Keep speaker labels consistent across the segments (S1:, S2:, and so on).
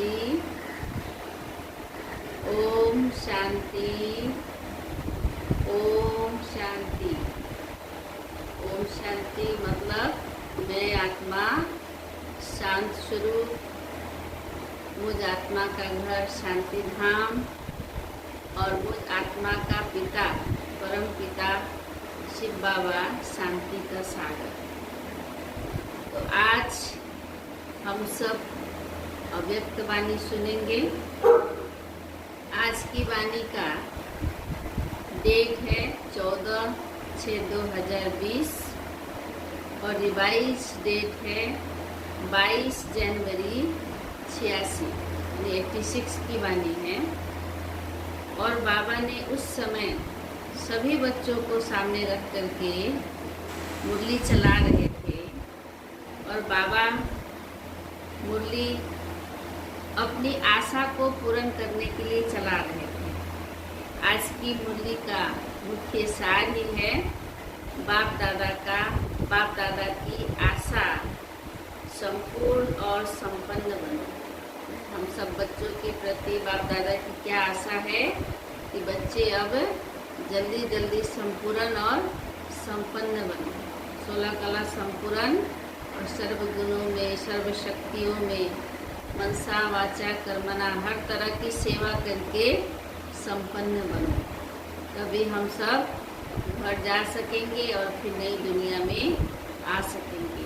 S1: शांति। ओम शांति। ओम शांति। ओम शांति मतलब मैं आत्मा शांत स्वरूप, मुझ आत्मा का घर शांति धाम और मुझ आत्मा का पिता परम पिता शिव बाबा शांति का सागर। तो आज हम सब अव्यक्त वाणी सुनेंगे। आज की वाणी का डेट है 14/6/2020 और रिवाइज डेट है 22 जनवरी 86 यानी 86 की वाणी है। और बाबा ने उस समय सभी बच्चों को सामने रख करके मुरली चला रहे थे और बाबा मुरली अपनी आशा को पूर्ण करने के लिए चला रहे थे। आज की मुरली का मुख्य सार ही है बाप दादा की आशा संपूर्ण और संपन्न बनो। हम सब बच्चों के प्रति बाप दादा की क्या आशा है कि बच्चे अब जल्दी जल्दी संपूर्ण और संपन्न बने, 16 कला संपूर्ण और सर्व गुणों में, सर्व शक्तियों में, मनसा वाचा कर्मणा हर तरह की सेवा करके संपन्न बनो। तभी हम सब घर जा सकेंगे और फिर नई दुनिया में आ सकेंगे।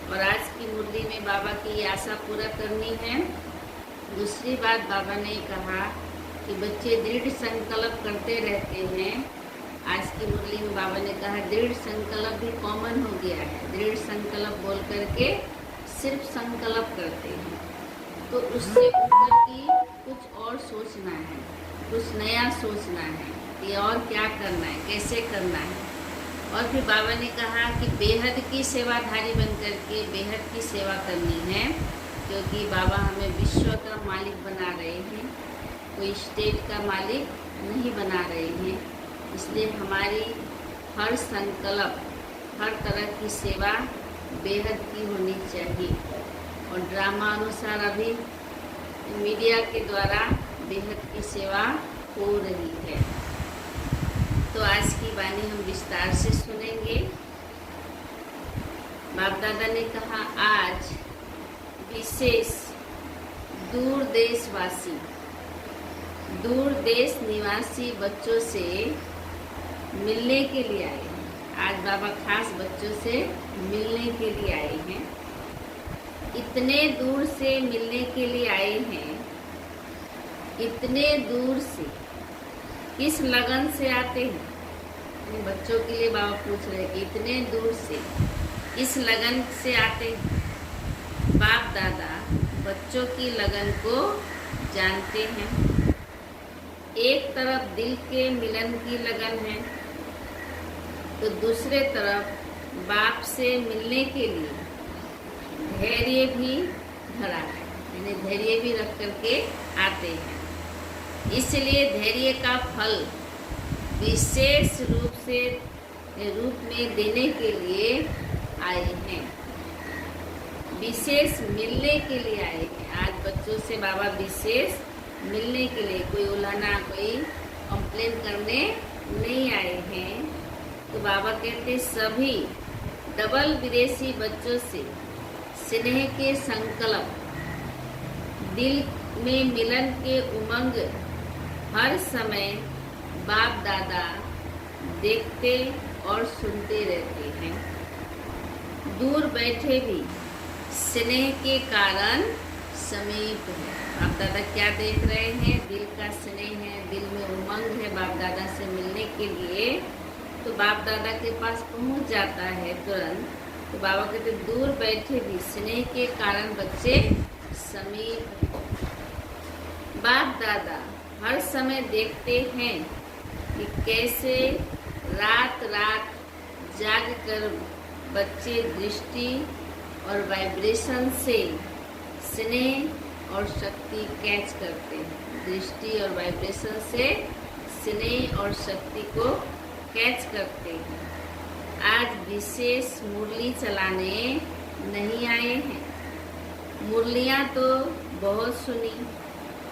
S1: और आज की मुरली में बाबा की आशा पूरा करनी है। दूसरी बात बाबा ने कहा कि बच्चे दृढ़ संकल्प करते रहते हैं। आज की मुरली में बाबा ने कहा दृढ़ संकल्प भी कॉमन हो गया है। दृढ़ संकल्प बोल करके सिर्फ संकल्प करते हैं, तो उससे ऊपर की कुछ और सोचना है, कुछ नया सोचना है कि और क्या करना है, कैसे करना है। और फिर बाबा ने कहा कि बेहद की सेवाधारी बन करके बेहद की सेवा करनी है, क्योंकि बाबा हमें विश्व का मालिक बना रहे हैं, कोई स्टेट का मालिक नहीं बना रहे हैं। इसलिए हमारी हर संकल्प, हर तरह की सेवा बेहद की होनी चाहिए। और ड्रामा अनुसार अभी मीडिया के द्वारा बेहद की सेवा हो रही है। तो आज की वाणी हम विस्तार से सुनेंगे। बाप दादा ने कहा आज विशेष दूर देश निवासी बच्चों से मिलने के लिए आए हैं। आज बाबा खास बच्चों से मिलने के लिए आए हैं। इतने दूर से मिलने के लिए आए हैं। इतने दूर से किस लगन से आते हैं? बच्चों के लिए बाबा पूछ रहे हैं कि इतने दूर से किस लगन से आते हैं? बाप दादा बच्चों की लगन को जानते हैं। एक तरफ दिल के मिलन की लगन है, तो दूसरे तरफ बाप से मिलने के लिए धैर्य भी धरा है, यानी धैर्य भी रख करके आते हैं। इसलिए धैर्य का फल विशेष रूप में देने के लिए आए हैं, विशेष मिलने के लिए आए हैं। आज बच्चों से बाबा विशेष मिलने के लिए, कोई उलाना, कोई कंप्लेन करने नहीं आए हैं। तो बाबा कहते सभी डबल विदेशी बच्चों से स्नेह के संकल्प, दिल में मिलन के उमंग हर समय बाप दादा देखते और सुनते रहते हैं। दूर बैठे भी स्नेह के कारण समीप है। बाप दादा क्या देख रहे हैं? दिल का स्नेह है, दिल में उमंग है बाप दादा से मिलने के लिए, तो बाप दादा के पास पहुंच जाता है तुरंत। तो बाबा कहते दूर बैठे भी स्नेह के कारण बच्चे समीप हैं। बाप दादा हर समय देखते हैं कि कैसे रात रात जाग कर बच्चे दृष्टि और वाइब्रेशन से स्नेह और शक्ति कैच करते हैं। दृष्टि और वाइब्रेशन से स्नेह और शक्ति को कैच करते हैं। आज विशेष मुरली चलाने नहीं आए हैं। मुरलियाँ तो बहुत सुनी।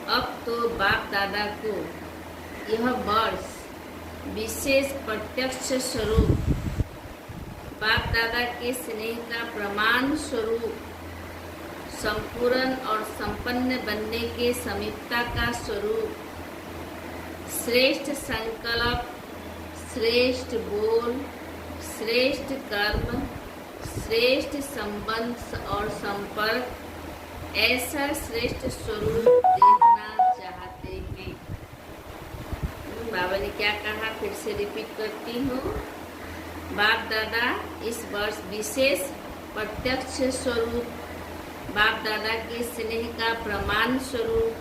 S1: अब तो बाप दादा को यह वर्ष विशेष प्रत्यक्ष स्वरूप, बाप दादा के स्नेह का प्रमाण स्वरूप, संपूर्ण और संपन्न बनने के समीपता का स्वरूप, श्रेष्ठ संकल्प, श्रेष्ठ बोल, श्रेष्ठ कर्म, श्रेष्ठ संबंध और संपर्क, ऐसा श्रेष्ठ स्वरूप देखना चाहते हैं। बाबा ने क्या कहा, फिर से रिपीट करती हूँ। बाप दादा इस वर्ष विशेष प्रत्यक्ष स्वरूप, बाप दादा के स्नेह का प्रमाण स्वरूप,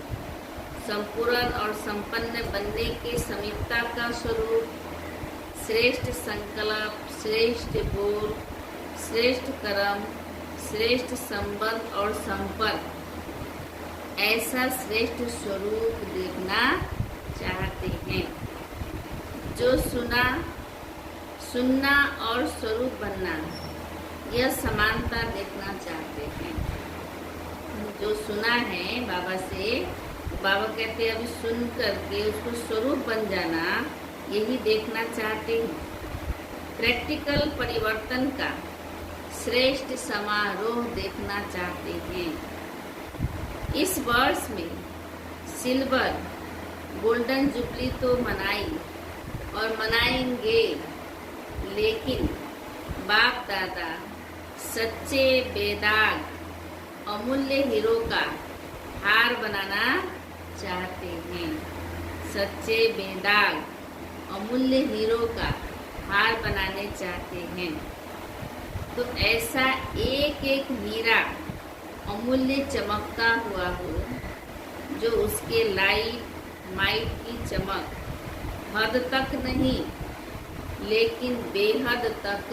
S1: संपूर्ण और संपन्न बनने के समीपता का स्वरूप, श्रेष्ठ संकल्प, श्रेष्ठ बोल, श्रेष्ठ कर्म, श्रेष्ठ संबंध और संपर्क, ऐसा श्रेष्ठ स्वरूप देखना चाहते हैं। जो सुनना और स्वरूप बनना, यह समानता देखना चाहते हैं। जो सुना है बाबा से, बाबा कहते हैं अभी सुन करके उसको स्वरूप बन जाना, यही देखना चाहते हैं। प्रैक्टिकल परिवर्तन का श्रेष्ठ समारोह देखना चाहते हैं। इस वर्ष में सिल्वर गोल्डन जुबली तो मनाई और मनाएंगे, लेकिन बाप दादा सच्चे बेदाग अमूल्य हीरो का हार बनाना चाहते हैं। सच्चे बेदाग अमूल्य हीरो का हार बनाने चाहते हैं। तो ऐसा एक एक हीरा अमूल्य चमकता हुआ हो, जो उसके लाइट माइट की चमक हद तक नहीं लेकिन बेहद तक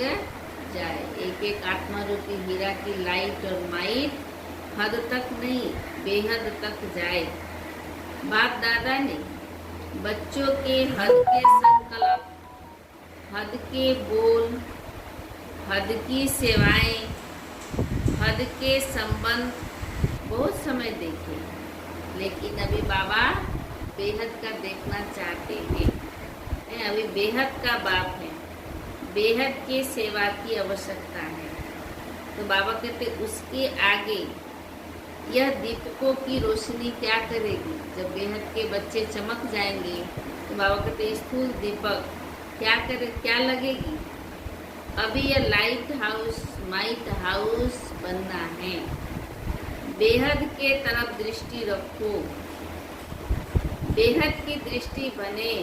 S1: जाए। एक एक आत्मा रूपी हीरा की लाइट और माइट हद तक नहीं बेहद तक जाए। बाप दादा ने बच्चों के हद के संकल्प, हद के बोल, हद की सेवाएं, हद के संबंध बहुत समय देखे, लेकिन अभी बाबा बेहद का देखना चाहते हैं। अभी बेहद का बाप है, बेहद के सेवा की आवश्यकता है। तो बाबा कहते उसके आगे यह दीपकों की रोशनी क्या करेगी। जब बेहद के बच्चे चमक जाएंगे तो बाबा कहते स्थूल दीपक क्या लगेगी। अभी यह लाइट हाउस माइट हाउस बनना है। बेहद के तरफ दृष्टि रखो, बेहद की दृष्टि बने,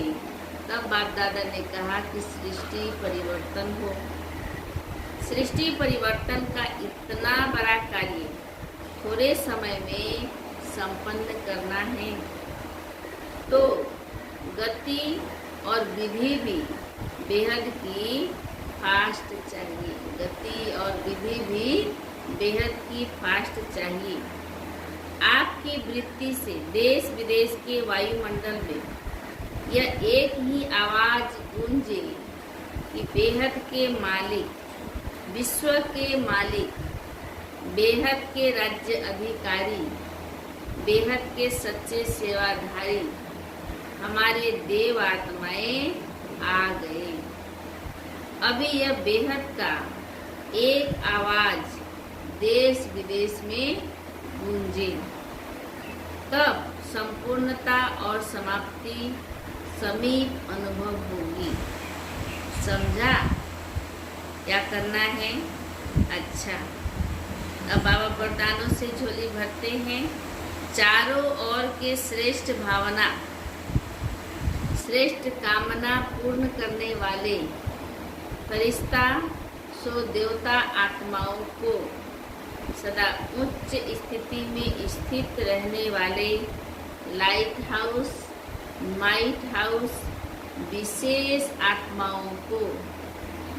S1: तब बाप दादा ने कहा कि सृष्टि परिवर्तन हो। सृष्टि परिवर्तन का इतना बड़ा कार्य थोड़े समय में संपन्न करना है, तो गति और विधि भी बेहद की फास्ट चाहिए। गति और विधि भी बेहद की फास्ट चाहिए। आपकी वृत्ति से देश विदेश के वायुमंडल में यह एक ही आवाज गूंजे कि बेहद के मालिक, विश्व के मालिक, बेहद के राज्य अधिकारी, बेहद के सच्चे सेवाधारी हमारे देव आत्माएं आ गए। अभी यह बेहद का एक आवाज देश विदेश में गूंजे, तब संपूर्णता और समाप्ति समीप अनुभव होगी। समझा क्या करना है? अच्छा, अब बाबा वरदानों से झोली भरते हैं। चारों ओर के श्रेष्ठ भावना, श्रेष्ठ कामना पूर्ण करने वाले फरिश्ता सो देवता आत्माओं को सदा उच्च स्थिति में स्थित रहने वाले लाइट हाउस माइट हाउस विशेष आत्माओं को,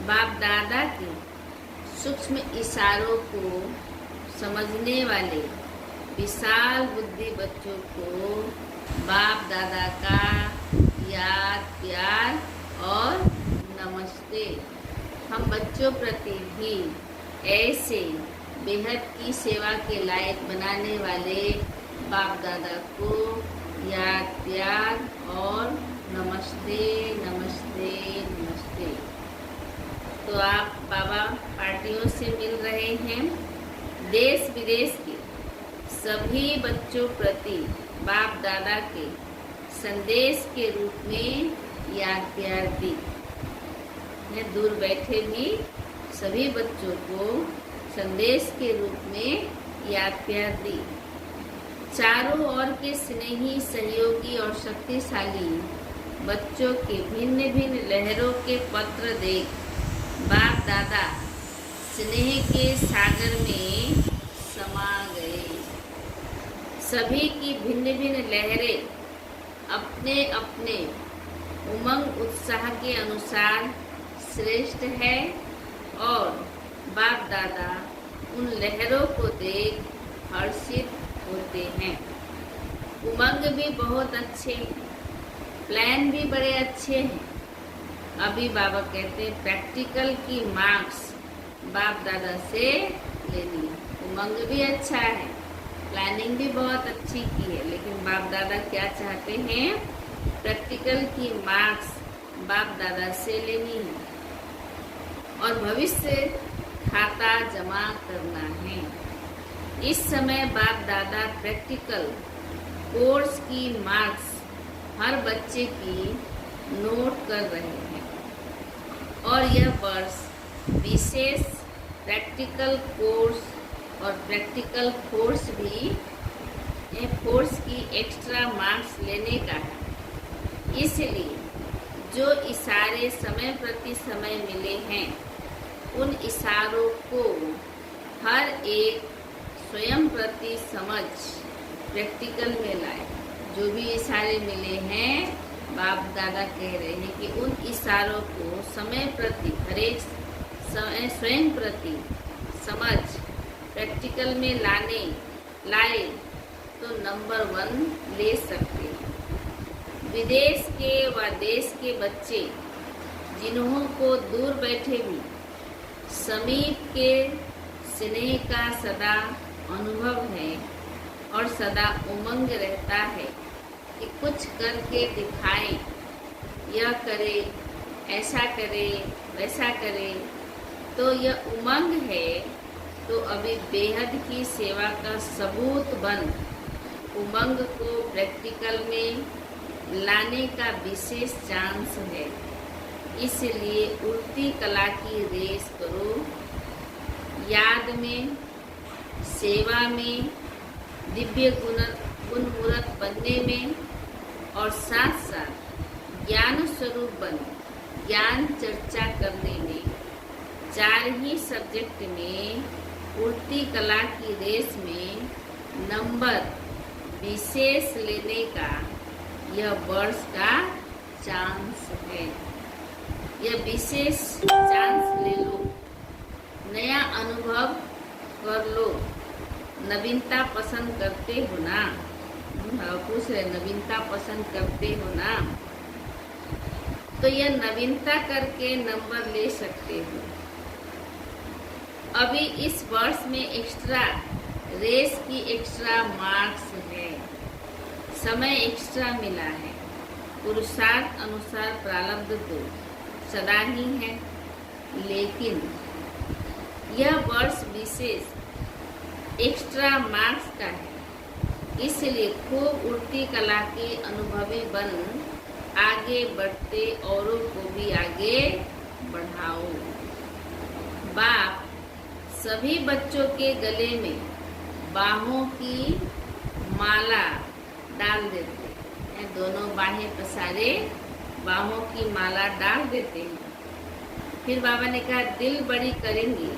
S1: बाप दादा के सूक्ष्म इशारों को समझने वाले विशाल बुद्धि बच्चों को बाप दादा का याद प्यार और नमस्ते। हम बच्चों प्रति भी ऐसे बेहद की सेवा के लायक बनाने वाले बाप दादा को याद प्यार और नमस्ते नमस्ते नमस्ते। तो आप बाबा पार्टियों से मिल रहे हैं। देश विदेश के सभी बच्चों प्रति बाप दादा के संदेश के रूप में याद प्यार दी। दूर बैठे भी सभी बच्चों को संदेश के रूप में याद प्यार दी। चारों ओर के स्नेही, सहयोगी और शक्तिशाली बच्चों के भिन्न भिन्न लहरों के पत्र देख बाप दादा स्नेह के सागर में समा गए। सभी की भिन्न भिन्न लहरें अपने अपने उमंग उत्साह के अनुसार श्रेष्ठ है और बाप दादा उन लहरों को देख हर्षित होते हैं। उमंग भी बहुत अच्छे, प्लान भी बड़े अच्छे हैं। अभी बाबा कहते हैं प्रैक्टिकल की मार्क्स बाप दादा से लेनी। उमंग भी अच्छा है, प्लानिंग भी बहुत अच्छी की है, लेकिन बाप दादा क्या चाहते हैं? प्रैक्टिकल की मार्क्स बाप दादा से लेनी है और भविष्य खाता जमा करना है। इस समय बाप दादा प्रैक्टिकल कोर्स की मार्क्स हर बच्चे की नोट कर रहे हैं और यह वर्ष विशेष प्रैक्टिकल कोर्स और प्रैक्टिकल कोर्स भी कोर्स की एक्स्ट्रा मार्क्स लेने का है। इसलिए जो इशारे समय प्रति समय मिले हैं उन इशारों को हर एक स्वयं प्रति समझ प्रैक्टिकल में लाए। जो भी इशारे मिले हैं बाप दादा कह रहे हैं कि उन इशारों को समय प्रति हर एक समय स्वयं प्रति समझ प्रैक्टिकल में लाए तो नंबर 1 ले सकते हैं। विदेश के व देश के बच्चे जिन्हों को दूर बैठे भी समीप के स्नेह का सदा अनुभव है और सदा उमंग रहता है कि कुछ करके दिखाएं, यह करे, ऐसा करे, वैसा करे, तो यह उमंग है। तो अभी बेहद की सेवा का सबूत बन उमंग को प्रैक्टिकल में लाने का विशेष चांस है। इसलिए उड़ती कला की रेस करो। याद में, सेवा में, दिव्य गुण मूर्त बनने में और साथ साथ ज्ञान स्वरूप बन ज्ञान चर्चा करने में 4 ही सब्जेक्ट में उड़ती कला की रेस में नंबर विशेष लेने का यह वर्ष का चांस है। यह विशेष चांस ले लो, नया अनुभव कर लो। नवीनता पसंद करते हो ना? पूछ रहे नवीनता पसंद करते हो ना? तो यह नवीनता करके नंबर ले सकते हो। अभी इस वर्ष में एक्स्ट्रा रेस की एक्स्ट्रा मार्क्स है, समय एक्स्ट्रा मिला है। पुरुषार्थ अनुसार प्रारब्ध तो सदा ही है, लेकिन यह वर्ष विशेष एक्स्ट्रा मार्क्स का है। इसलिए खूब उड़ती कला के अनुभवी बन आगे बढ़ते औरों को भी आगे बढ़ाओ। बाप सभी बच्चों के गले में बाहों की माला डाल देते हैं। दोनों बाहें पसारे बाहों की माला डाल देते हैं। फिर बाबा ने कहा दिल बड़ी करेंगी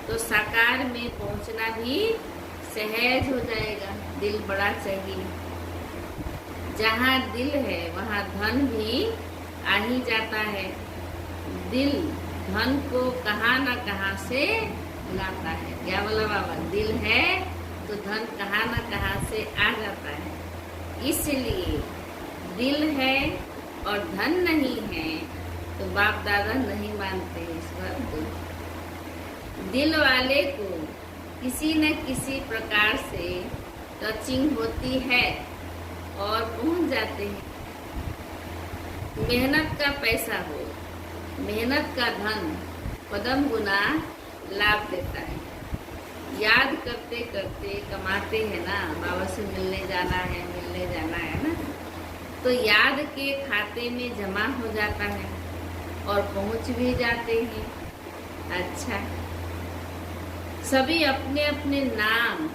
S1: तो साकार में पहुंचना भी सहज हो जाएगा। दिल बड़ा चाहिए। जहाँ दिल है वहाँ धन भी आ ही जाता है। दिल धन को कहाँ न कहाँ से लाता है। क्या बोला बाबा? दिल है तो धन कहाँ न कहाँ से आ जाता है। इसलिए दिल है और धन नहीं है तो बाप दादा नहीं मानते इस बात को। दिल वाले को किसी न किसी प्रकार से टचिंग होती है और पहुंच जाते हैं। मेहनत का पैसा हो, मेहनत का धन पदम गुना लाभ देता है। याद करते करते कमाते हैं ना, बाबा से मिलने जाना है ना, तो याद के खाते में जमा हो जाता है और पहुंच भी जाते हैं। अच्छा, सभी अपने अपने नाम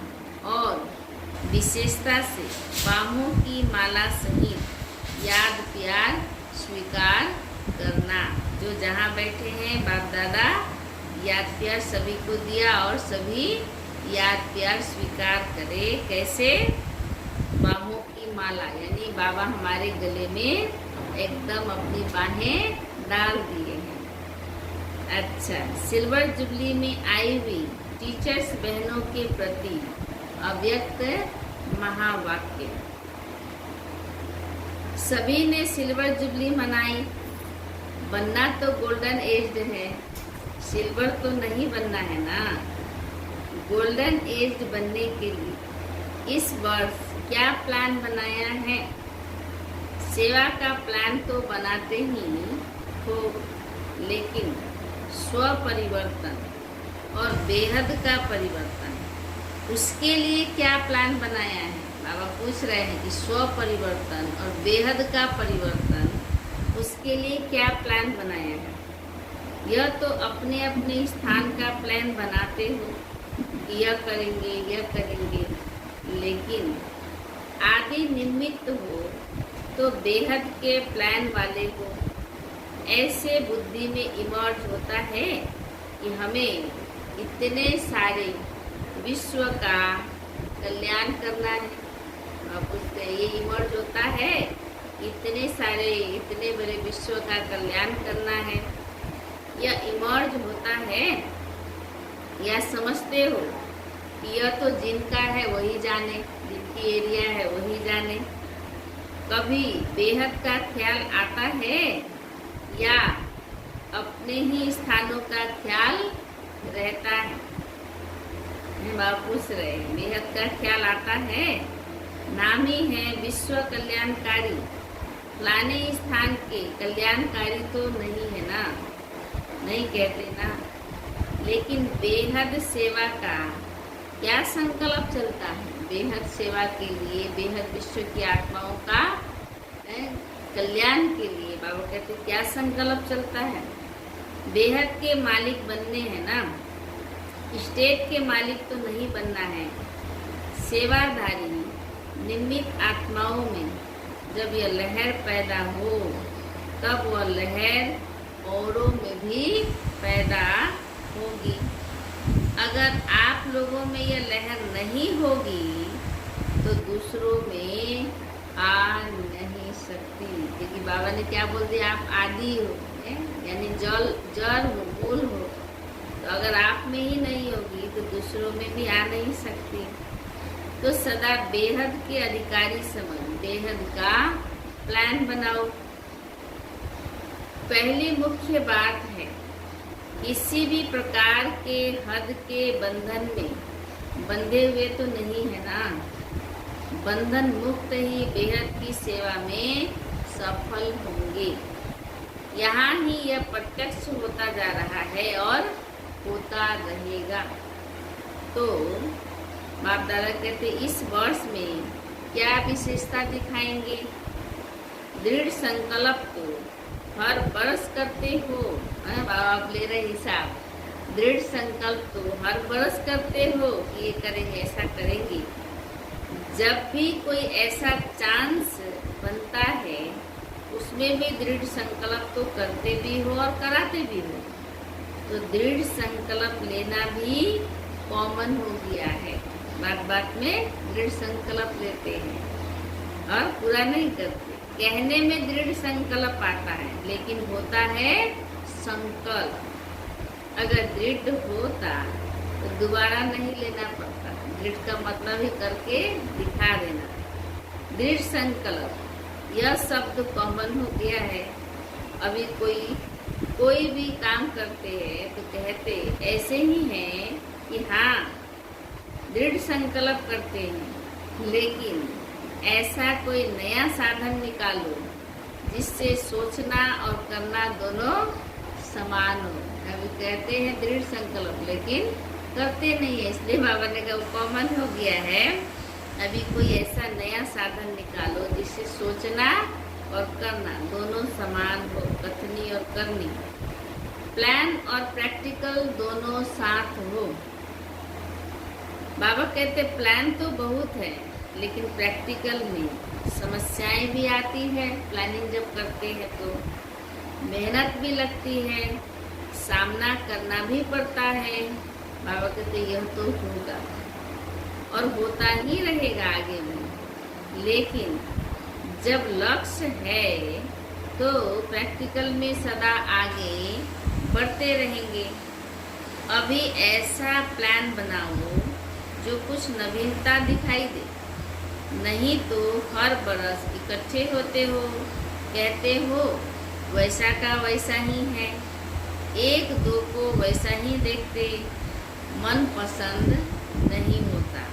S1: और विशेषता से बाहों की माला सहित याद प्यार स्वीकार करना। जो जहाँ बैठे हैं बाप दादा याद प्यार सभी को दिया और सभी याद प्यार स्वीकार करे। कैसे? बाहों की माला, यानी बाबा हमारे गले में एकदम अपनी बाहें डाल दिए हैं। अच्छा, सिल्वर जुबली में आई हुई टीचर्स बहनों के प्रति अव्यक्त महावाक्य। सभी ने सिल्वर जुबली मनाई। बनना तो गोल्डन एज है, सिल्वर तो नहीं बनना है ना। गोल्डन एज बनने के लिए इस वर्ष क्या प्लान बनाया है? सेवा का प्लान तो बनाते ही हो, लेकिन स्व परिवर्तन और बेहद का परिवर्तन, उसके लिए क्या प्लान बनाया है? बाबा पूछ रहे हैं कि स्व परिवर्तन और बेहद का परिवर्तन, उसके लिए क्या प्लान बनाया है? यह तो अपने अपने स्थान का प्लान बनाते हो कि यह करेंगे, लेकिन आगे निमित्त हो तो बेहद के प्लान वाले हो। ऐसे बुद्धि में इमर्ज होता है कि हमें इतने सारे विश्व का कल्याण करना है। अब उससे ये इमर्ज होता है, इतने बड़े विश्व का कल्याण करना है। या इमर्ज होता है या समझते हो कि यह तो जिनका है वही जाने, जिनकी एरिया है वही जाने। कभी बेहद का ख्याल आता है या अपने ही स्थानों का ख्याल रहता है? बाबा पूछ रहे हैं, बेहद का ख्याल आता है? नाम ही है विश्व कल्याणकारी, फलाने स्थान के कल्याणकारी तो नहीं है ना, नहीं कहते ना। लेकिन बेहद सेवा का क्या संकल्प चलता है? बेहद सेवा के लिए, बेहद विश्व की आत्माओं का कल्याण के लिए बाबा कहते क्या संकल्प चलता है? बेहद के मालिक बनने हैं ना, स्टेट के मालिक तो नहीं बनना है। सेवाधारी निमित्त आत्माओं में जब यह लहर पैदा हो, तब वह लहर औरों में भी पैदा होगी। अगर आप लोगों में यह लहर नहीं होगी तो दूसरों में आ नहीं सकती। क्योंकि बाबा ने क्या बोल दिया? आप आदि हो, यानी जड़ हो, मूल हो। तो अगर आप में ही नहीं होगी तो दूसरों में भी आ नहीं सकती। तो सदा बेहद के अधिकारी समझ, बेहद का प्लान बनाओ। पहली मुख्य बात है, किसी भी प्रकार के हद के बंधन में बंधे हुए तो नहीं है ना। बंधन मुक्त ही बेहद की सेवा में सफल होंगे। यहाँ ही यह प्रत्यक्ष होता जा रहा है और होता रहेगा। तो बाप दादा कहते इस वर्ष में क्या विशेषता दिखाएंगे? दृढ़ संकल्प को हर बरस करते हो। बाबा आप ले रहे हिसाब। दृढ़ संकल्प तो हर बरस करते हो कि ये करेंगे, ऐसा करेंगे। जब भी कोई ऐसा चांस बनता है उसमें भी दृढ़ संकल्प तो करते भी हो और कराते भी हो। तो दृढ़ संकल्प लेना भी कॉमन हो गया है। बात बात में दृढ़ संकल्प लेते हैं और पूरा नहीं करते। कहने में दृढ़ संकल्प आता है, लेकिन होता है संकल्प। अगर दृढ़ होता तो दोबारा नहीं लेना पड़ता। दृढ़ का मतलब ही करके दिखा देना। दृढ़ संकल्प यह शब्द कॉमन हो गया है। अभी कोई भी काम करते हैं तो कहते ऐसे ही हैं कि हाँ दृढ़ संकल्प करते हैं, लेकिन ऐसा कोई नया साधन निकालो जिससे सोचना और करना दोनों समान हो। अभी कहते हैं दृढ़ संकल्प, लेकिन करते नहीं है, इसलिए बाबा ने कहा वो कॉमन हो गया है। अभी कोई ऐसा नया साधन निकालो जिससे सोचना और करना दोनों समान हो, कथनी और करनी, प्लान और प्रैक्टिकल दोनों साथ हो। बाबा कहते प्लान तो बहुत है, लेकिन प्रैक्टिकल में समस्याएं भी आती है। प्लानिंग जब करते हैं तो मेहनत भी लगती है, सामना करना भी पड़ता है। बाबा कहते यह तो होगा और होता ही रहेगा आगे भी, लेकिन जब लक्ष्य है तो प्रैक्टिकल में सदा आगे बढ़ते रहेंगे। अभी ऐसा प्लान बनाओ जो कुछ नवीनता दिखाई दे, नहीं तो हर बरस इकट्ठे होते हो, कहते हो वैसा का वैसा ही है, एक दो को वैसा ही देखते, मन पसंद नहीं होता।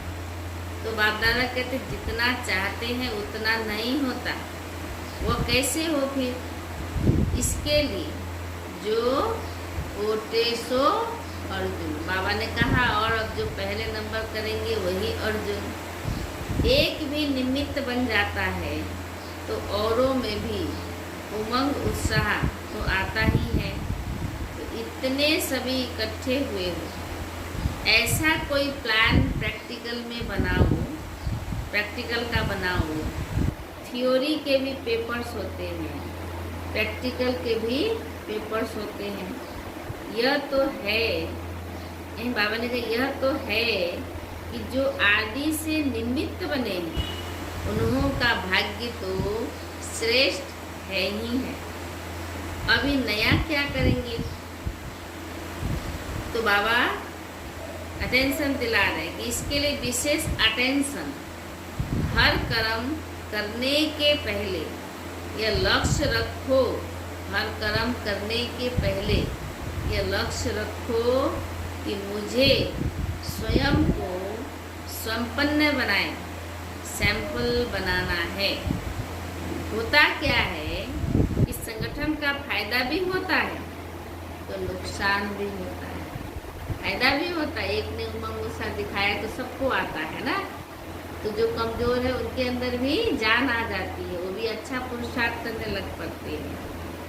S1: तो बाप दादा कहते जितना चाहते हैं उतना नहीं होता, वो कैसे हो फिर? इसके लिए जो ओटे सो अर्जुन, बाबा ने कहा, और अब जो पहले नंबर करेंगे वही अर्जुन। एक भी निमित्त बन जाता है तो औरों में भी उमंग उत्साह तो आता ही है। तो इतने सभी इकट्ठे हुए हो, ऐसा कोई प्लान प्रैक्टिकल में बनाओ, प्रैक्टिकल का बनाओ। थ्योरी के भी पेपर्स होते हैं, प्रैक्टिकल के भी पेपर्स होते हैं। यह तो है, बाबा ने कहा यह तो है कि जो आदि से निमित्त बने उन्हों का भाग्य तो श्रेष्ठ है ही है। अभी नया क्या करेंगे? तो बाबा अटेंशन दिला रहे कि इसके लिए विशेष अटेंशन। हर कर्म करने के पहले यह लक्ष्य रखो, हर कर्म करने के पहले यह लक्ष्य रखो कि मुझे स्वयं को संपन्न बनाए, सैंपल बनाना है। होता क्या है कि संगठन का फायदा भी होता है तो नुकसान भी होता है। फायदा भी होता है, एक ने उमंग उत्साह दिखाया तो सबको आता है ना, तो जो कमजोर है उनके अंदर भी जान आ जाती है, वो भी अच्छा पुरुषार्थ करने लग पड़ते हैं।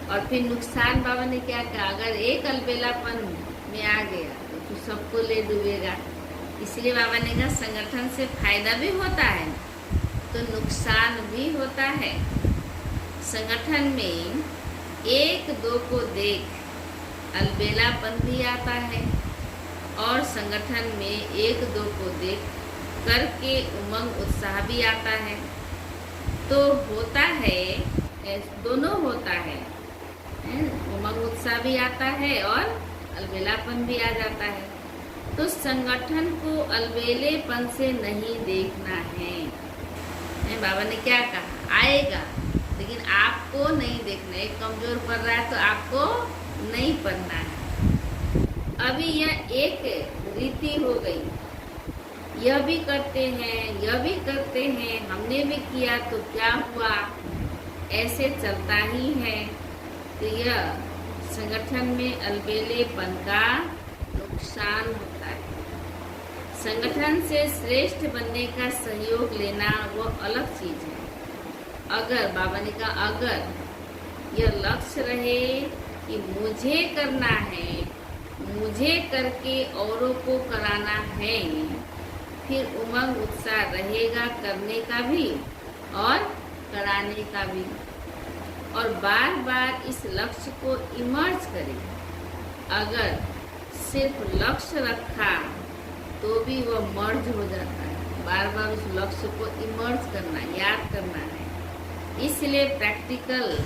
S1: और फिर नुकसान बाबा ने क्या कहा, अगर एक अलबेलापन में आ गया तो सबको ले डूबेगा। इसलिए बाबा ने कहा संगठन से फायदा भी होता है तो नुकसान भी होता है। संगठन में एक दो को देख अलबेलापन भी आता है, और संगठन में एक दो को देख करके उमंग उत्साह भी आता है। तो होता है, दोनों होता है, उमंग उत्साह भी आता है और अलबेलापन भी आ जाता है। तो संगठन को अलबेलेपन से नहीं देखना है। बाबा ने क्या कहा, आएगा लेकिन आपको नहीं देखना है। कमजोर पड़ रहा है तो आपको नहीं पढ़ना है। अभी यह एक रीति हो गई, यह भी करते हैं, यह भी करते हैं, हमने भी किया तो क्या हुआ, ऐसे चलता ही है। तो यह संगठन में अलबेलेपन का नुकसान होता है। संगठन से श्रेष्ठ बनने का सहयोग लेना वो अलग चीज है। अगर बाबा ने कहा अगर यह लक्ष्य रहे कि मुझे करना है, मुझे करके औरों को कराना है, फिर उमंग उत्साह रहेगा करने का भी और कराने का भी। और बार बार इस लक्ष्य को इमर्ज करें। अगर सिर्फ लक्ष्य रखा तो भी वह मर्ज हो जाता है। बार बार उस लक्ष्य को इमर्ज करना, याद करना है। इसलिए प्रैक्टिकल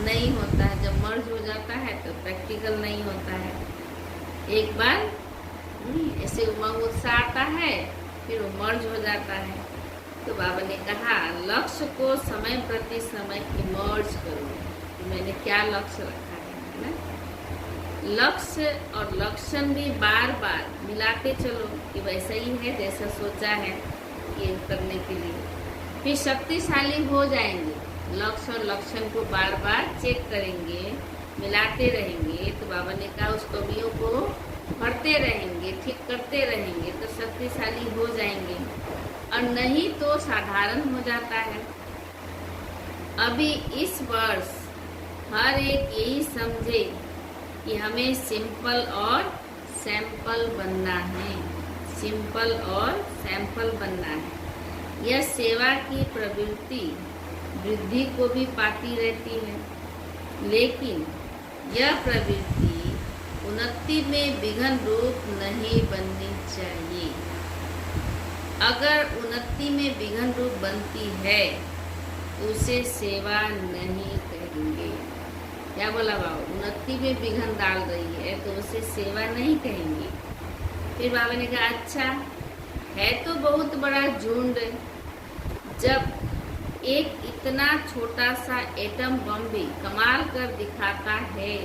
S1: नहीं होता है। जब मर्ज हो जाता है तो प्रैक्टिकल नहीं होता है। एक बार ऐसे उमंग उत्साह आता है, फिर वो मर्ज हो जाता है। तो बाबा ने कहा लक्ष्य को समय प्रति समय इमर्ज करो। तो मैंने क्या लक्ष्य रखा है ना, लक्ष्य और लक्षण भी बार बार मिलाते चलो कि वैसा ही है जैसा सोचा है। करने के लिए, फिर शक्तिशाली हो जाएंगे। लक्ष्य और लक्षण को बार बार चेक करेंगे, मिलाते रहेंगे। तो बाबा ने कहा उस कमियों को भरते रहेंगे, ठीक करते रहेंगे तो शक्तिशाली हो जाएंगे, और नहीं तो साधारण हो जाता है। अभी इस वर्ष हर एक यही समझे कि हमें सिंपल और सैंपल बनना है, सिंपल और सैंपल बनना है। यह सेवा की प्रवृत्ति वृद्धि को भी पाती रहती है, लेकिन यह प्रवृत्ति उन्नति में विघ्न रूप नहीं बननी चाहिए। अगर उन्नति में विघ्न रूप बनती है तो उसे सेवा नहीं कहेंगे। क्या बोला बाबा? उन्नति में विघ्न डाल रही है तो उसे सेवा नहीं कहेंगे। फिर बाबा ने कहा अच्छा है तो बहुत बड़ा झुंड, जब एक इतना छोटा सा एटम बम भी कमाल कर दिखाता है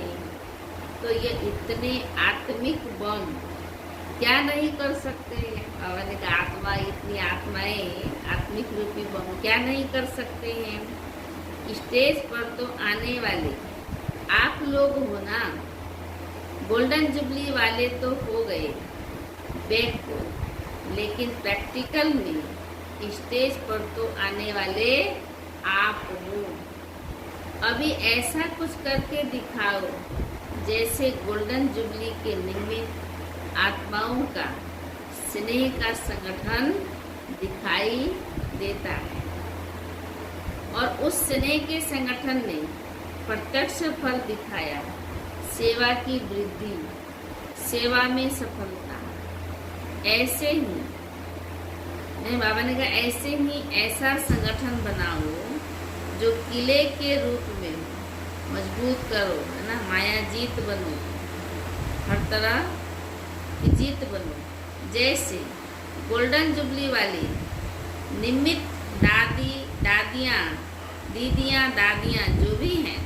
S1: तो ये इतने आत्मिक बम क्या नहीं कर सकते हैं। बाबा ने कहा आत्मा, इतनी आत्माएं, आत्मिक रूपी बम क्या नहीं कर सकते हैं। स्टेज पर तो आने वाले आप लोग हो ना, गोल्डन जुबली वाले तो हो गए बैक को, लेकिन प्रैक्टिकल में स्टेज पर तो आने वाले आप हो। अभी ऐसा कुछ करके दिखाओ जैसे गोल्डन जुबली के निमित्त आत्माओं का स्नेह का संगठन दिखाई देता है, और उस स्नेह के संगठन ने प्रत्यक्ष फल दिखाया, सेवा की वृद्धि, सेवा में सफलता। ऐसे ही नहीं, बाबा ने कहा ऐसे ही ऐसा संगठन बनाओ जो किले के रूप में मजबूत करो, है ना, माया जीत बनो, हर तरह की जीत बनो। जैसे गोल्डन जुबली वाली निमित्त दीदियाँ दादियाँ जो भी हैं,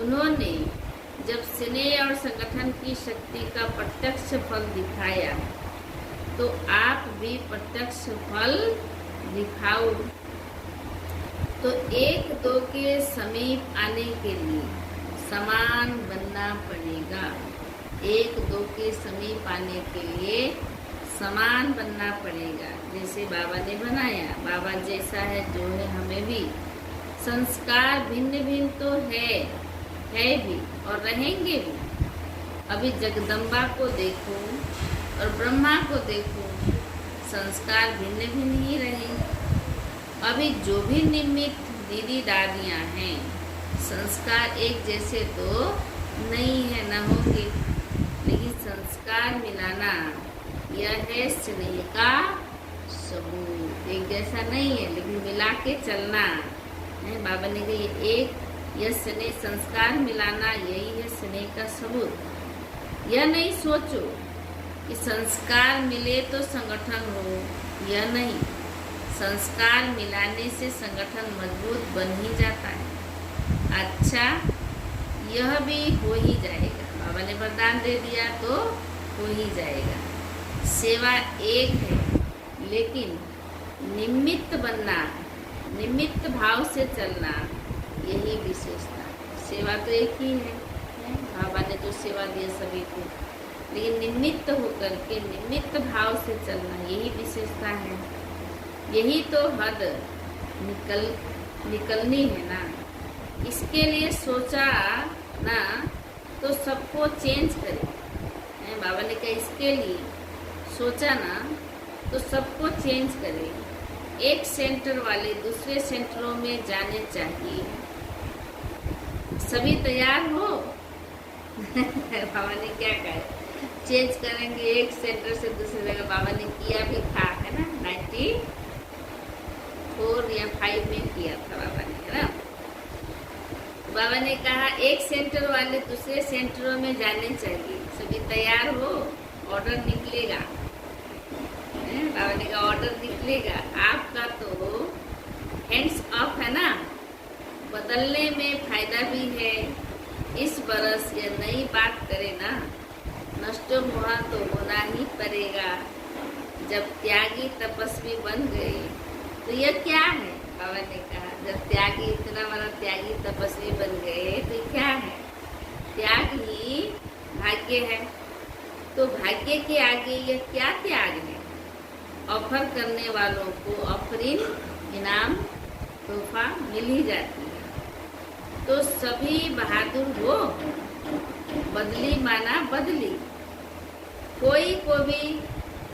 S1: उन्होंने जब स्नेह और संगठन की शक्ति का प्रत्यक्ष फल दिखाया तो आप भी प्रत्यक्ष फल दिखाओ। तो एक दो के समीप आने के लिए समान बनना पड़ेगा। एक दो के समीप आने के लिए समान बनना पड़ेगा, जैसे बाबा ने बनाया। बाबा जैसा है जो है, हमें भी संस्कार भिन्न भिन्न तो है भी और रहेंगे भी। अभी जगदम्बा को देखो और ब्रह्मा को देखो, संस्कार भिन्न भिन्न ही रहेंगे। अभी जो भी निमित्त दीदी दादियाँ हैं, संस्कार एक जैसे तो नहीं है, न होंगे, लेकिन संस्कार मिलाना यह है स्नेह का सबूत। एक जैसा नहीं है लेकिन मिला के चलना है। बाबा ने कहा एक यह स्नेह संस्कार मिलाना यही है स्नेह का सबूत। यह नहीं सोचो कि संस्कार मिले तो संगठन हो, यह नहीं। संस्कार मिलाने से संगठन मजबूत बन ही जाता है। अच्छा, यह भी हो ही जाएगा। बाबा ने वरदान दे दिया तो हो ही जाएगा। सेवा एक है, लेकिन निमित्त बनना, निमित्त भाव से चलना, यही विशेषता। सेवा तो एक ही है, बाबा ने जो सेवा दी सभी को, लेकिन निमित्त होकर के निमित्त भाव से चलना, यही विशेषता है। यही तो हद निकलनी है ना। इसके लिए सोचा ना तो सबको चेंज करे। बाबा ने कहा इसके लिए सोचा ना तो सबको चेंज करे। एक सेंटर वाले दूसरे सेंटरों में जाने चाहिए। सभी तैयार हो? बाबा ने क्या कहा, चेंज करेंगे एक सेंटर से दूसरी जगह। बाबा ने किया भी था, है ना, 94 या 5 में किया था बाबा ने, है ना। बाबा ने कहा एक सेंटर वाले दूसरे सेंटरों में जाने चाहिए। सभी तैयार हो? ऑर्डर निकलेगा। बाबा ने कहा ऑर्डर निकलेगा। आपका तो हैंड्स ऑफ है ना, बदलने में फायदा भी है। इस बरस यह नई बात करे ना, नष्ट मोह तो होना ही पड़ेगा। जब त्यागी तपस्वी बन गए तो यह क्या है? बाबा ने कहा जब त्यागी इतना बड़ा त्यागी तपस्वी बन गए तो ये क्या है? त्याग ही भाग्य है। तो भाग्य के आगे यह क्या त्याग है? ऑफर करने वालों को ऑफरिंग इनाम तोहफा मिल ही जाती है। तो सभी बहादुर हो, बदली माना बदली, कोई को भी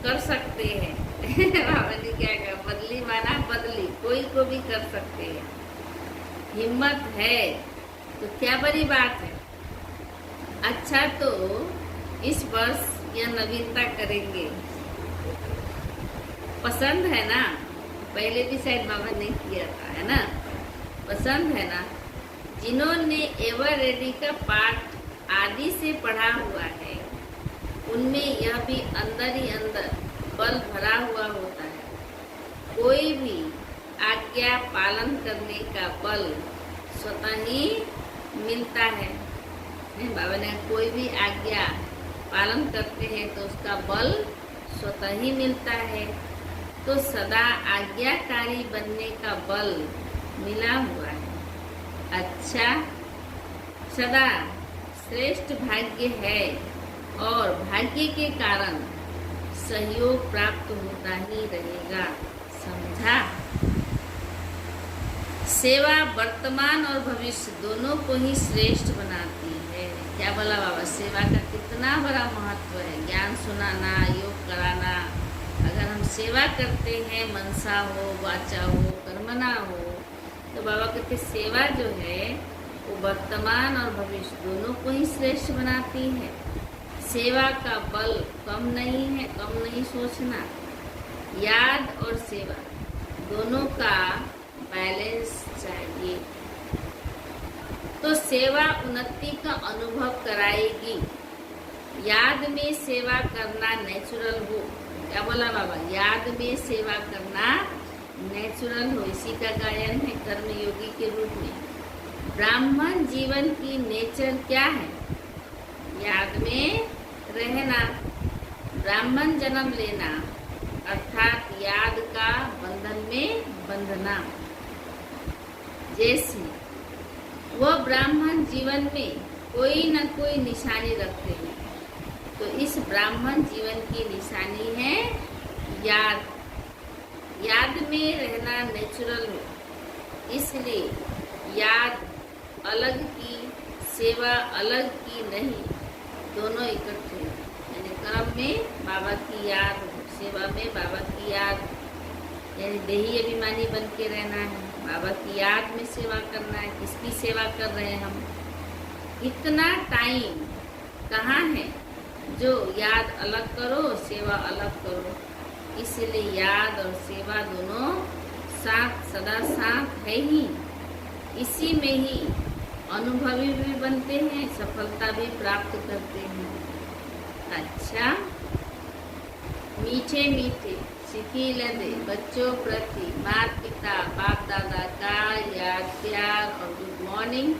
S1: कर सकते हैं। बाबा ने क्या कहा? बदली माना बदली, कोई को भी कर सकते हैं। हिम्मत है तो क्या बड़ी बात है। अच्छा तो इस वर्ष यह नवीनता करेंगे, पसंद है ना? पहले भी शायद बाबा ने किया था, है ना? पसंद है ना? जिन्होंने एवर रेडी का पाठ आदि से पढ़ा हुआ है उनमें यह भी अंदर ही अंदर बल भरा हुआ होता है। कोई भी आज्ञा पालन करने का बल स्वतः ही मिलता है। बाबा ने कोई भी आज्ञा पालन करते हैं तो उसका बल स्वतः ही मिलता है। तो सदा आज्ञाकारी बनने का बल मिला हुआ है। अच्छा, सदा श्रेष्ठ भाग्य है और भाग्य के कारण सहयोग प्राप्त होता ही रहेगा। समझा? सेवा वर्तमान और भविष्य दोनों को ही श्रेष्ठ बनाती है। क्या बोला बाबा? सेवा का कितना बड़ा महत्व है। ज्ञान सुनाना, योग कराना। अगर हम सेवा करते हैं, मनसा हो, वाचा हो, कर्मना हो, तो बाबा कहते सेवा जो है वो वर्तमान और भविष्य दोनों को ही श्रेष्ठ बनाती है। सेवा का बल कम नहीं है, कम नहीं सोचना। याद और सेवा दोनों का बैलेंस चाहिए। तो सेवा उन्नति का अनुभव कराएगी। याद में सेवा करना नेचुरल हो। क्या बोला बाबा? याद में सेवा करना नेचुरल हो। इसी का गायन है कर्मयोगी के रूप में। ब्राह्मण जीवन की नेचर क्या है? याद में रहना, ब्राह्मण जन्म लेना, अर्थात याद का बंधन में बंधना। जैसे वह ब्राह्मण जीवन में कोई न कोई निशानी रखते हैं, तो इस ब्राह्मण जीवन की निशानी है याद। याद में रहना नेचुरल हो, इसलिए याद अलग की, सेवा अलग की नहीं, दोनों इकट्ठे। यानी कर्म में बाबा की याद, सेवा में बाबा की याद। यानी देही अभिमानी बन के रहना है, बाबा की याद में सेवा करना है। किसकी सेवा कर रहे हैं हम? इतना टाइम कहाँ है जो याद अलग करो, सेवा अलग करो। इसलिए याद और सेवा दोनों साथ, सदा साथ है ही। इसी में ही अनुभवी भी बनते हैं, सफलता भी प्राप्त करते हैं। अच्छा, मीठे मीठे सिखिलदे बच्चों प्रति माता पिता बाप दादा का याद, प्यार और गुड मॉर्निंग।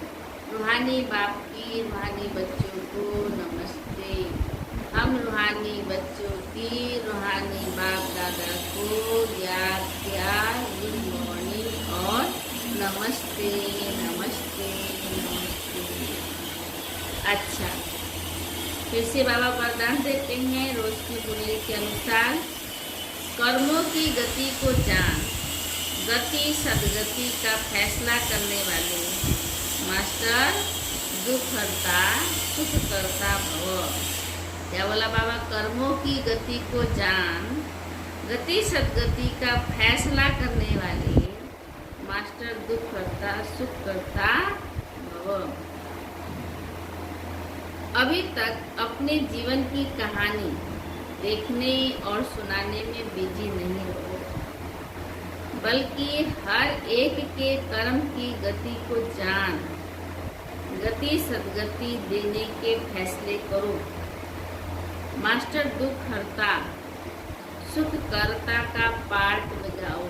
S1: रूहानी बाप की रूहानी बच्चों को नमस्ते। हम रूहानी बच्चों की रूहानी बाप दादा को याद, प्यार, गुड मॉर्निंग और नमस्ते नमस्ते नमस्ते। अच्छा, फिर से बाबा वरदान देते हैं रोज की बुनेली के अनुसार। कर्मों की गति को जान, गति सदगति का फैसला करने वाले मास्टर दुख हरता सुख करता भव। क्या बोला बाबा? कर्मों की गति को जान, गति सदगति का फैसला करने वाले मास्टर दुख हरता सुख करता भव। अभी तक अपने जीवन की कहानी देखने और सुनाने में बिजी नहीं रहो, बल्कि हर एक के कर्म की गति को जान, गति सदगति देने के फैसले करो। मास्टर दुख हरता सुख करता का पार्ट बजाओ।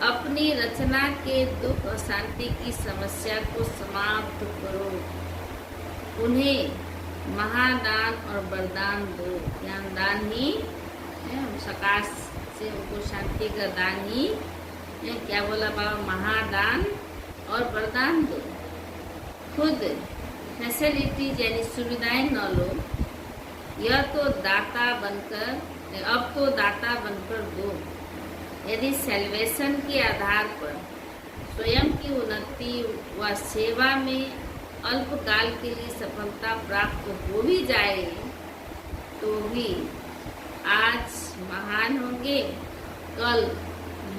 S1: अपनी रचना के दुख अशांति की समस्या को समाप्त करो। उन्हें महादान और वरदान दो। ज्ञान दान ही सकाश से उनको शांति का दान ही क्या बोला बाबा, महादान और वरदान दो। खुद फैसिलिटीज यानी सुविधाएं न लो, यह तो दाता बनकर, अब तो दाता बनकर दो। यदि सेल्वेशन के आधार पर स्वयं की उन्नति व सेवा में अल्पकाल के लिए सफलता प्राप्त हो भी जाए तो भी आज महान होंगे, कल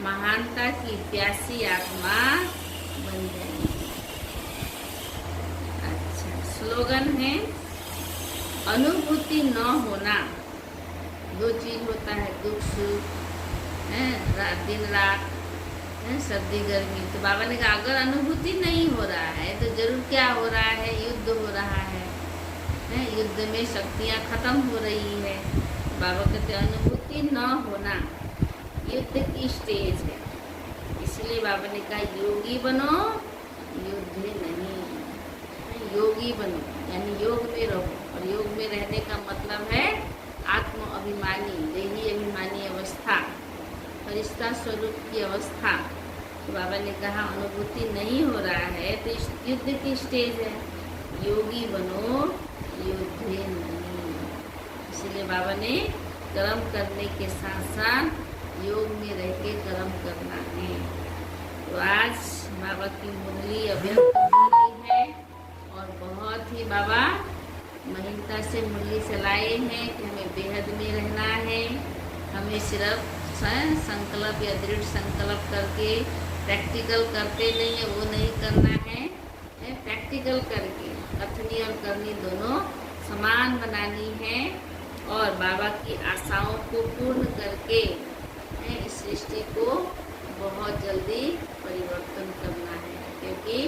S1: महानता की प्यासी आत्मा बन जाएंगे। अच्छा, स्लोगन है अनुभूति न होना। दो चीज होता है, दुख सुख, दिन रात, सर्दी गर्मी। तो बाबा ने कहा अगर अनुभूति नहीं हो रहा है तो जरूर क्या हो रहा है, युद्ध हो रहा है, युद्ध में शक्तियां खत्म हो रही है। बाबा कहते अनुभूति न होना युद्ध की स्टेज है। इसलिए बाबा ने कहा योगी बनो, युद्ध नहीं। योगी बनो यानी योग में रहो, और योग में रहने का मतलब है आत्म अभिमानी, देही अभिमानी अवस्था, फरिश्ता स्वरूप की अवस्था। तो बाबा ने कहा अनुभूति नहीं हो रहा है तो इस युद्ध की स्टेज है, योगी बनो, युद्ध नहीं। इसलिए बाबा ने कर्म करने के साथ साथ योग में रह के कर्म करना है। तो आज बाबा की मुरली अभ्यस्त मुरली है और बहुत ही बाबा महीनता से मुरली चलाए हैं कि हमें बेहद में रहना है। हमें सिर्फ संकल्प या दृढ़ संकल्प करके प्रैक्टिकल करते नहीं है, वो नहीं करना है। प्रैक्टिकल करके कथनी और करनी दोनों समान बनानी है और बाबा की आशाओं को पूर्ण करके इस सृष्टि को बहुत जल्दी परिवर्तन करना है, क्योंकि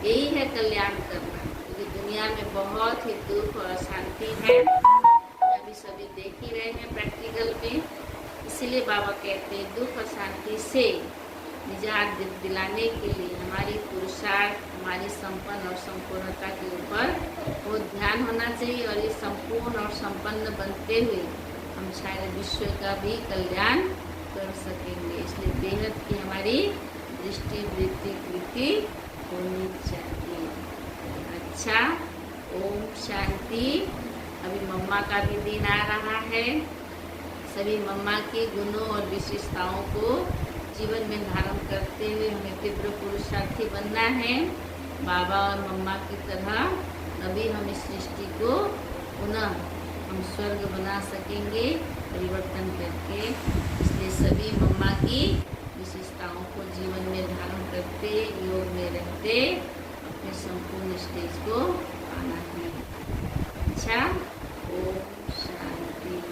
S1: यही है कल्याण करना। क्योंकि दुनिया में बहुत ही दुख और अशांति है, अभी सभी देख ही रहे हैं प्रैक्टिकल में। इसीलिए बाबा कहते हैं दुख और शांति से निजात दिलाने के लिए हमारी पुरुषार्थ, हमारी संपन्न और संपूर्णता के ऊपर बहुत ध्यान होना चाहिए, और ये संपूर्ण और संपन्न बनते हुए हम सारे विश्व का भी कल्याण कर सकेंगे। इसलिए बेहद की हमारी दृष्टि वृत्ति कृति होनी चाहिए। अच्छा, ओम शांति। अभी मम्मा का भी दिन आ रहा है। सभी मम्मा के गुणों और विशेषताओं को जीवन में धारण करते हुए हमें तीव्र पुरुषार्थी बनना है। बाबा और मम्मा की तरह अभी हम इस सृष्टि को पुनः हम स्वर्ग बना सकेंगे परिवर्तन करके। इसलिए सभी मम्मा की विशेषताओं को जीवन में धारण करते, योग में रहते अपने संपूर्ण स्टेज को पाना है। अच्छा, ओम शांति।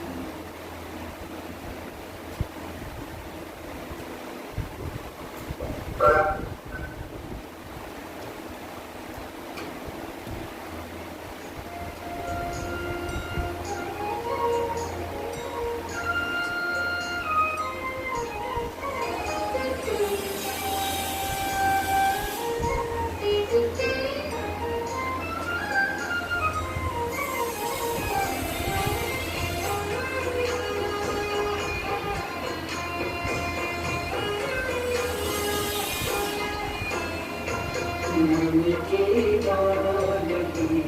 S2: मन के बाल की